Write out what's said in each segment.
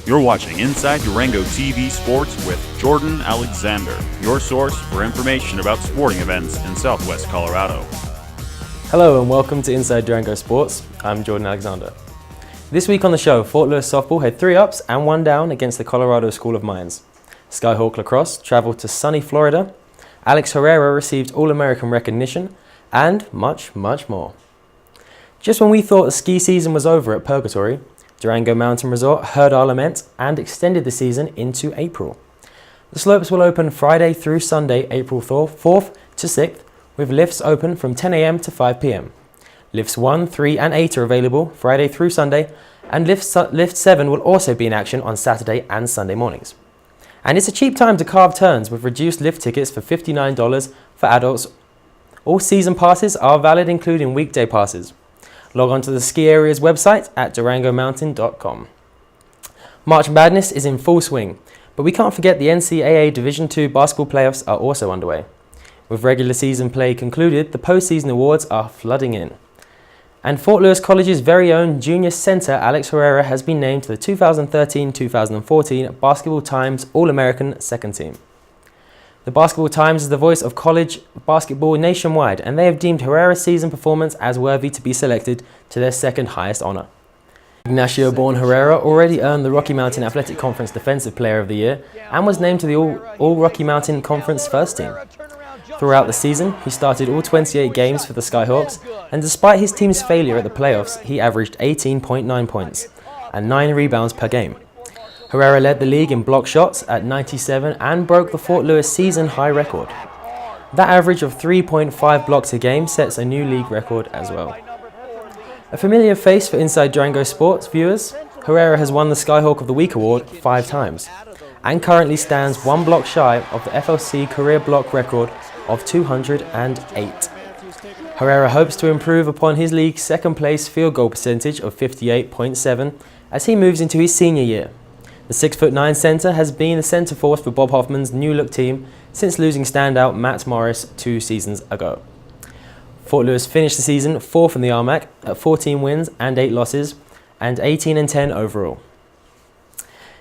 You're watching Inside Durango Sports with Jordan Alexander, your source for information about sporting events in Southwest Colorado. Hello and welcome to Inside Durango Sports. I'm Jordan Alexander. This week on the show, Fort Lewis softball had 3 ups and 1 down against the Colorado School of Mines. Skyhawk lacrosse traveled to sunny Florida. Alex Herrera received All-American recognition, and much, much more. Just when we thought the ski season was over at Purgatory, Durango Mountain Resort heard our lament and extended the season into April. The slopes will open Friday through Sunday, April 4th to 6th, with lifts open from 10 a.m. to 5 p.m. Lifts 1, 3 and 8 are available Friday through Sunday, and lift 7 will also be in action on Saturday and Sunday mornings. And it's a cheap time to carve turns with reduced lift tickets for $59 for adults. All season passes are valid, including weekday passes. Log on to the ski area's website at durangomountain.com. March Madness is in full swing, but we can't forget the NCAA Division II basketball playoffs are also underway. With regular season play concluded, the postseason awards are flooding in. And Fort Lewis College's very own junior center Alex Herrera has been named to the 2013-2014 Basketball Times All-American Second Team. The Basketball Times is the voice of college basketball nationwide, and they have deemed Herrera's season performance as worthy to be selected to their second highest honor. Ignacio-born Herrera already earned the Rocky Mountain Athletic Conference Defensive Player of the Year and was named to the All Rocky Mountain Conference First Team. Throughout the season, he started all 28 games for the Skyhawks, and despite his team's failure at the playoffs, he averaged 18.9 points and 9 rebounds per game. Herrera led the league in block shots at 97 and broke the Fort Lewis season high record. That average of 3.5 blocks a game sets a new league record as well. A familiar face for Inside Durango Sports viewers, Herrera has won the Skyhawk of the Week award 5 times and currently stands 1 block shy of the FLC career block record of 208. Herrera hopes to improve upon his league's second place field goal percentage of 58.7 as he moves into his senior year. The 6'9" centre has been the centre force for Bob Hoffman's new look team since losing standout Matt Morris 2 seasons ago. Fort Lewis finished the season 4th in the RMAC at 14 wins and 8 losses and 18-10 overall.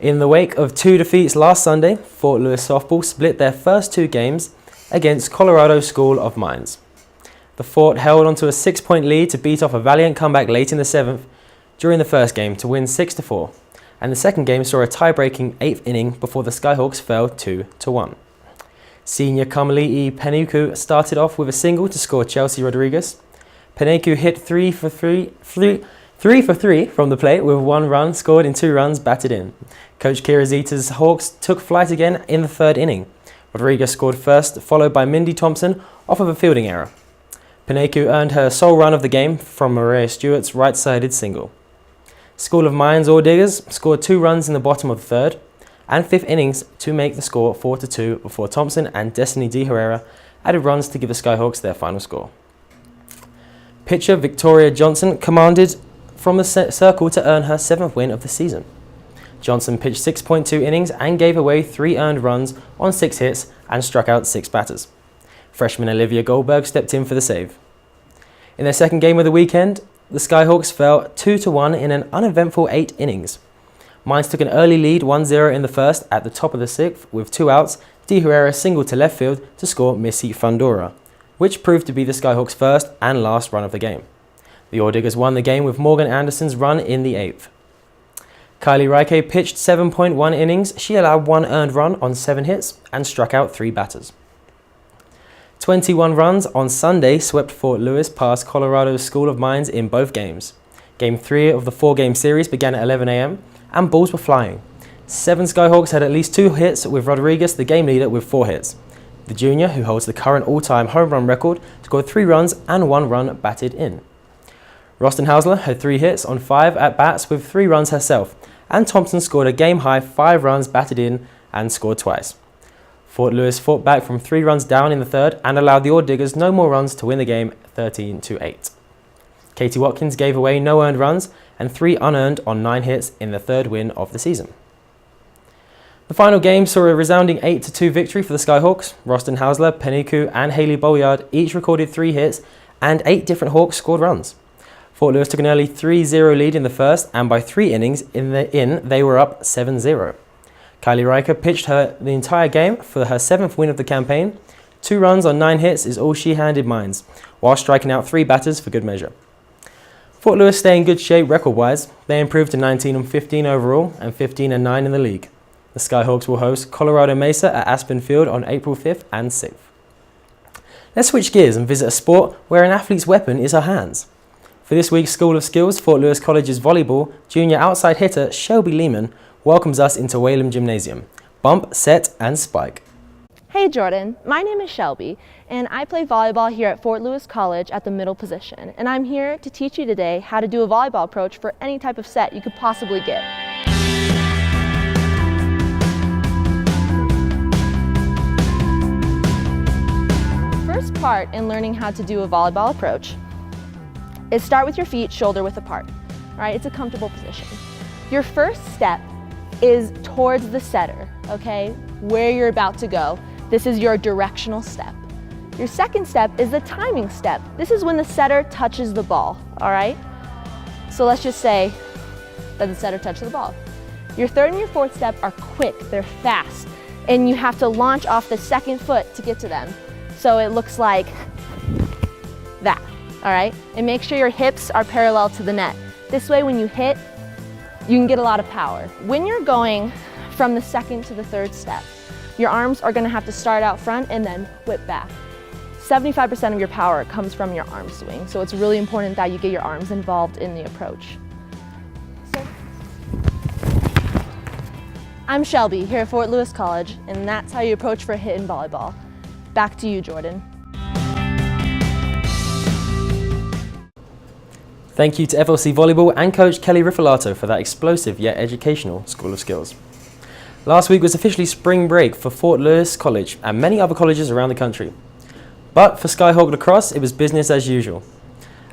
In the wake of 2 defeats last Sunday, Fort Lewis softball split their first 2 games against Colorado School of Mines. The Fort held onto a 6-point lead to beat off a valiant comeback late in the 7th during the first game to win 6-4. And the second game saw a tie-breaking 8th inning before the Skyhawks fell 2-1. Senior Kamali'i Peneku started off with a single to score Chelsea Rodriguez. Peneku hit 3 for 3 from the plate with 1 run scored in 2 runs batted in. Coach Kirazita's Hawks took flight again in the 3rd inning. Rodriguez scored first, followed by Mindy Thompson off of a fielding error. Peneku earned her sole run of the game from Maria Stewart's right-sided single. School of Mines Ore Diggers scored 2 runs in the bottom of the 3rd and 5th innings to make the score 4-2 before Thompson and Destiny D. Herrera added runs to give the Skyhawks their final score. Pitcher Victoria Johnson commanded from the circle to earn her 7th win of the season. Johnson pitched 6.2 innings and gave away 3 earned runs on 6 hits and struck out 6 batters. Freshman Olivia Goldberg stepped in for the save. In their second game of the weekend, the Skyhawks fell 2-1 in an uneventful 8 innings. Mines took an early lead 1-0 in the first at the top of the 6th with 2 outs. D. Herrera singled to left field to score Missy Fundora, which proved to be the Skyhawks' first and last run of the game. The Ore Diggers won the game with Morgan Anderson's run in the 8th. Kylie Raike pitched 7.1 innings. She allowed 1 earned run on 7 hits and struck out 3 batters. 21 runs on Sunday swept Fort Lewis past Colorado School of Mines in both games. Game 3 of the 4-game series began at 11 a.m. and balls were flying. 7 Skyhawks had at least 2 hits, with Rodriguez the game leader with 4 hits. The junior, who holds the current all-time home run record, scored 3 runs and 1 run batted in. Rostin Hausler had 3 hits on 5 at-bats with 3 runs herself, and Thompson scored a game-high 5 runs batted in and scored twice. Fort Lewis fought back from 3 runs down in the 3rd and allowed the Ore Diggers no more runs to win the game 13-8. Katie Watkins gave away no earned runs and 3 unearned on 9 hits in the 3rd win of the season. The final game saw a resounding 8-2 victory for the Skyhawks. Rostin Hausler, Peneku and Haley Bolyard each recorded 3 hits and 8 different Hawks scored runs. Fort Lewis took an early 3-0 lead in the first, and by 3 innings they were up 7-0. Kylie Riker pitched the entire game for her 7th win of the campaign. 2 runs on 9 hits is all she handed Mines, while striking out 3 batters for good measure. Fort Lewis stay in good shape record-wise. They improved to 19-15 overall and 15-9 in the league. The Skyhawks will host Colorado Mesa at Aspen Field on April 5th and 6th. Let's switch gears and visit a sport where an athlete's weapon is her hands. For this week's School of Skills, Fort Lewis College's volleyball junior outside hitter Shelby Lehman welcomes us into Whalum Gymnasium. Bump, set and spike. Hey Jordan, my name is Shelby and I play volleyball here at Fort Lewis College at the middle position, and I'm here to teach you today how to do a volleyball approach for any type of set you could possibly get. First part in learning how to do a volleyball approach is start with your feet shoulder width apart. All right, it's a comfortable position. Your first step is towards the setter, okay, where you're about to go. This is your directional step. Your second step is the timing step. This is when the setter touches the ball, all right? So let's just say that the setter touched the ball. Your third and your fourth step are quick, they're fast, and you have to launch off the second foot to get to them. So it looks like that, all right? And make sure your hips are parallel to the net. This way when you hit, you can get a lot of power. When you're going from the second to the third step, your arms are gonna have to start out front and then whip back. 75% of your power comes from your arm swing, so it's really important that you get your arms involved in the approach. I'm Shelby here at Fort Lewis College, and that's how you approach for a hit in volleyball. Back to you, Jordan. Thank you to FLC Volleyball and coach Kelly Riffolato for that explosive yet educational School of Skills. Last week was officially spring break for Fort Lewis College and many other colleges around the country. But for Skyhawk Lacrosse, it was business as usual,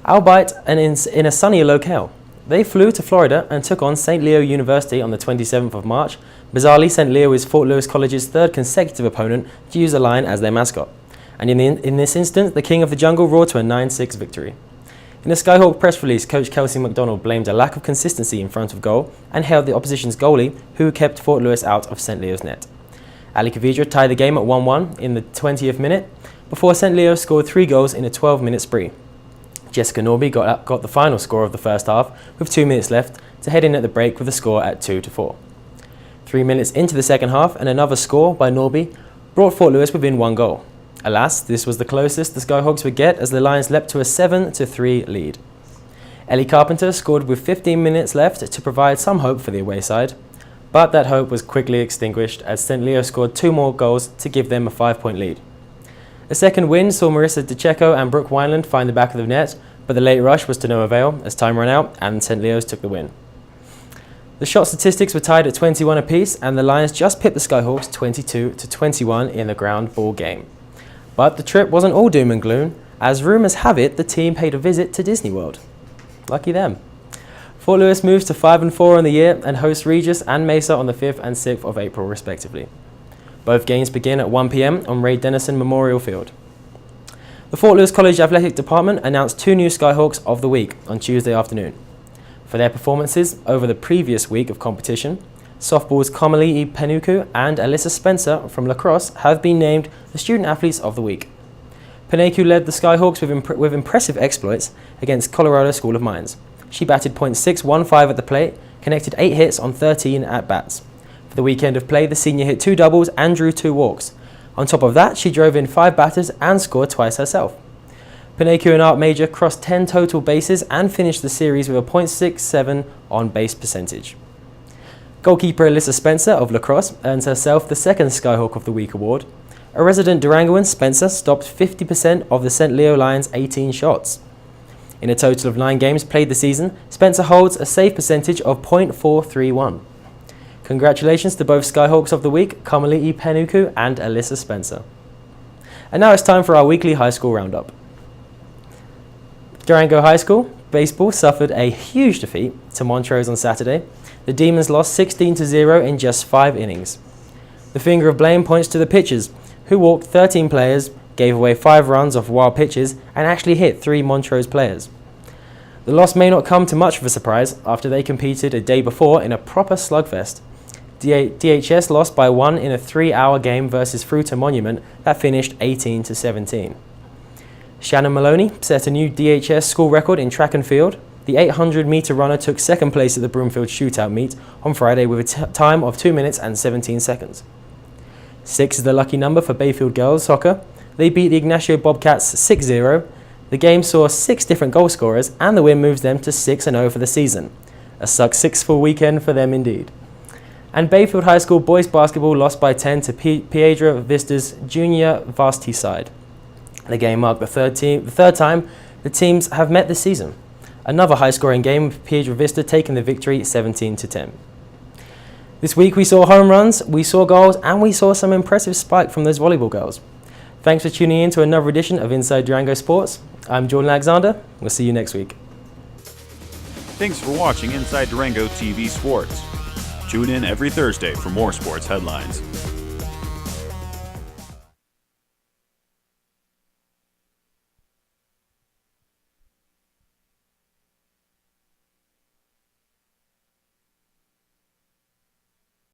albeit in a sunnier locale. They flew to Florida and took on St. Leo University on the 27th of March. Bizarrely, St. Leo is Fort Lewis College's 3rd consecutive opponent to use a lion as their mascot. And in this instance, the King of the Jungle roared to a 9-6 victory. In a Skyhawk press release, Coach Kelsey McDonald blamed a lack of consistency in front of goal and hailed the opposition's goalie, who kept Fort Lewis out of St. Leo's net. Ali Kavidra tied the game at 1-1 in the 20th minute, before St. Leo scored 3 goals in a 12-minute spree. Jessica Norby got the final score of the first half with 2 minutes left to head in at the break with a score at 2-4. 3 minutes into the second half and another score by Norby brought Fort Lewis within 1 goal. Alas, this was the closest the Skyhawks would get as the Lions leapt to a 7-3 lead. Ellie Carpenter scored with 15 minutes left to provide some hope for the away side, but that hope was quickly extinguished as St. Leo scored 2 more goals to give them a 5-point lead. A second win saw Marissa DeCecco and Brooke Wineland find the back of the net, but the late rush was to no avail as time ran out and St. Leo's took the win. The shot statistics were tied at 21 apiece and the Lions just pipped the Skyhawks 22-21 in the ground ball game. But the trip wasn't all doom and gloom, as rumours have it the team paid a visit to Disney World. Lucky them. Fort Lewis moves to 5-4 on the year and hosts Regis and Mesa on the 5th and 6th of April respectively. Both games begin at 1 p.m. on Ray Dennison Memorial Field. The Fort Lewis College Athletic Department announced 2 new Skyhawks of the week on Tuesday afternoon. For their performances over the previous week of competition, softball's Kamali Penuku and Alyssa Spencer from lacrosse have been named the Student Athletes of the Week. Penuku led the Skyhawks with impressive exploits against Colorado School of Mines. She batted .615 at the plate, connected 8 hits on 13 at-bats. For the weekend of play, the senior hit 2 doubles and drew 2 walks. On top of that, she drove in 5 batters and scored twice herself. Penuku and Art Major crossed 10 total bases and finished the series with a .67 on base percentage. Goalkeeper Alyssa Spencer of lacrosse earns herself the 2nd Skyhawk of the Week award. A resident Durangoan, Spencer stopped 50% of the St. Leo Lions' 18 shots. In a total of 9 games played this season, Spencer holds a save percentage of .431. Congratulations to both Skyhawks of the Week, Kamali'i Penuku and Alyssa Spencer. And now it's time for our weekly high school roundup. Durango High School baseball suffered a huge defeat to Montrose on Saturday. The Demons lost 16-0 in just 5 innings. The finger of blame points to the pitchers, who walked 13 players, gave away 5 runs off wild pitches, and actually hit 3 Montrose players. The loss may not come to much of a surprise after they competed a day before in a proper slugfest. DHS lost by 1 in a 3-hour game versus Fruita Monument that finished 18-17. Shannon Maloney set a new DHS school record in track and field. The 800-meter runner took second place at the Broomfield Shootout meet on Friday with a time of 2 minutes and 17 seconds. 6 is the lucky number for Bayfield girls soccer. They beat the Ignacio Bobcats 6-0. The game saw 6 different goal scorers, and the win moves them to 6-0 for the season. A successful weekend for them indeed. And Bayfield High School boys basketball lost by 10 to Piedra Vista's junior varsity side. The game marked the third time the teams have met this season. Another high-scoring game with Piedra Vista taking the victory 17-10. This week we saw home runs, we saw goals, and we saw some impressive spike from those volleyball girls. Thanks for tuning in to another edition of Inside Durango Sports. I'm Jordan Alexander. We'll see you next week. Thanks for watching Inside Durango TV Sports. Tune in every Thursday for more sports headlines.